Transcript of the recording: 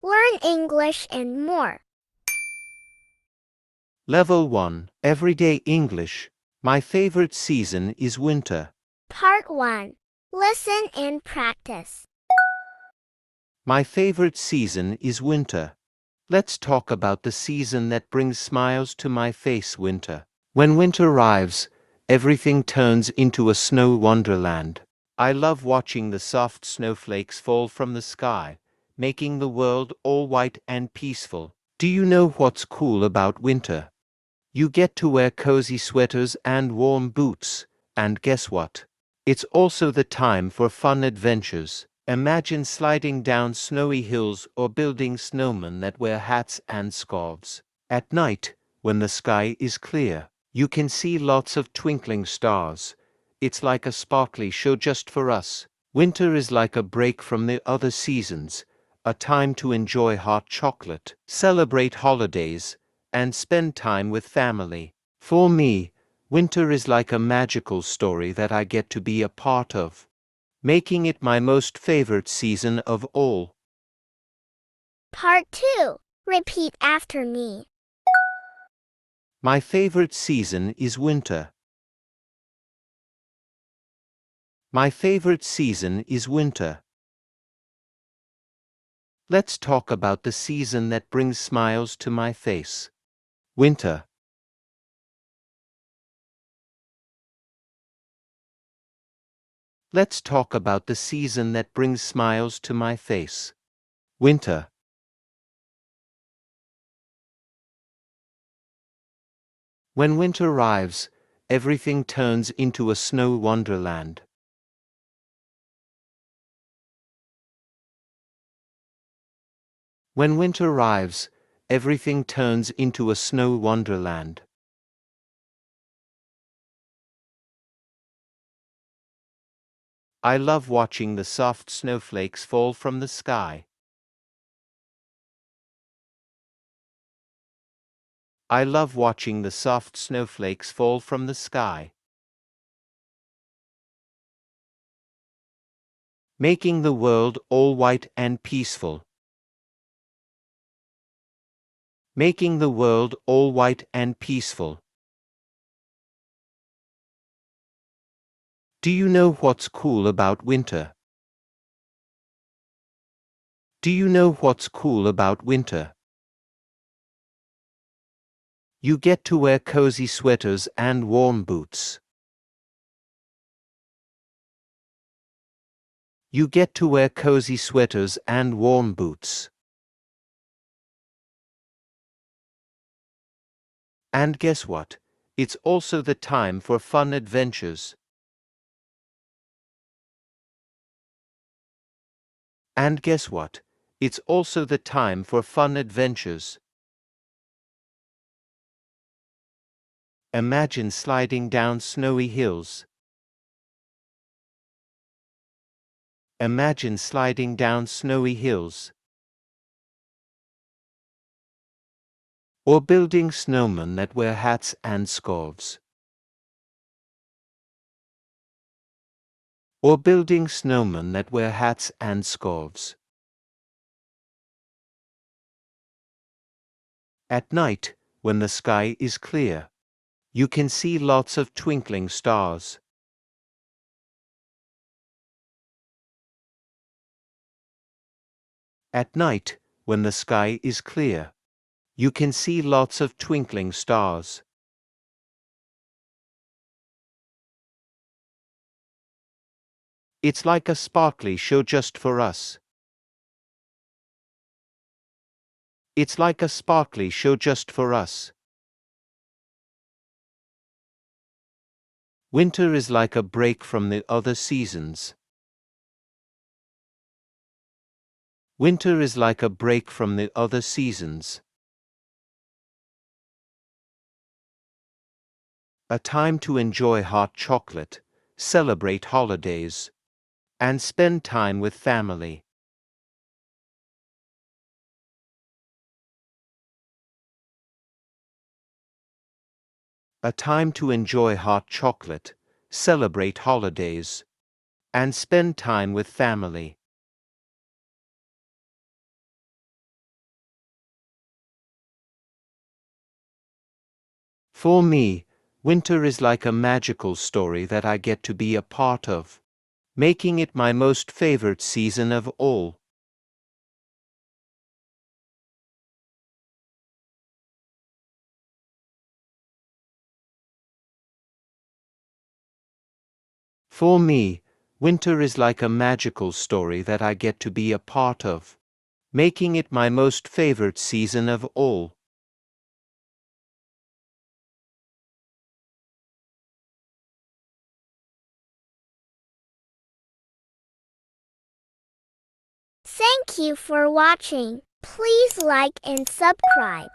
Learn English and more. Level 1, Everyday English. My favorite season is winter. Part 1. Listen and practice. My favorite season is winter. Let's talk about the season that brings smiles to my face, winter. When winter arrives, everything turns into a snow wonderland. I love watching the soft snowflakes fall from the sky, making the world all white and peaceful. Do you know what's cool about winter? You get to wear cozy sweaters and warm boots, and guess what? It's also the time for fun adventures. Imagine sliding down snowy hills or building snowmen that wear hats and scarves. At night, when the sky is clear, you can see lots of twinkling stars. It's like a sparkly show just for us. Winter is like a break from the other seasons, a time to enjoy hot chocolate, celebrate holidays, and spend time with family. For me, winter is like a magical story that I get to be a part of, making it my most favorite season of all. Part 2. Repeat after me. My favorite season is winter. My favorite season is winter. Let's talk about the season that brings smiles to my face. Winter. Let's talk about the season that brings smiles to my face. Winter. When winter arrives, everything turns into a snow wonderland. When winter arrives, everything turns into a snow wonderland. I love watching the soft snowflakes fall from the sky. I love watching the soft snowflakes fall from the sky, making the world all white and peaceful. Making the world all white and peaceful. Do you know what's cool about winter? Do you know what's cool about winter? You get to wear cozy sweaters and warm boots. You get to wear cozy sweaters and warm boots. And guess what? It's also the time for fun adventures. And guess what? It's also the time for fun adventures. Imagine sliding down snowy hills. Imagine sliding down snowy hills. Or building snowmen that wear hats and scarves. Or building snowmen that wear hats and scarves. At night, when the sky is clear, you can see lots of twinkling stars. At night, when the sky is clear, you can see lots of twinkling stars. It's like a sparkly show just for us. It's like a sparkly show just for us. Winter is like a break from the other seasons. Winter is like a break from the other seasons. A time to enjoy hot chocolate, celebrate holidays, and spend time with family. A time to enjoy hot chocolate, celebrate holidays, and spend time with family. For me, winter is like a magical story that I get to be a part of, making it my most favorite season of all. For me, winter is like a magical story that I get to be a part of, making it my most favorite season of all. Thank you for watching. Please like and subscribe.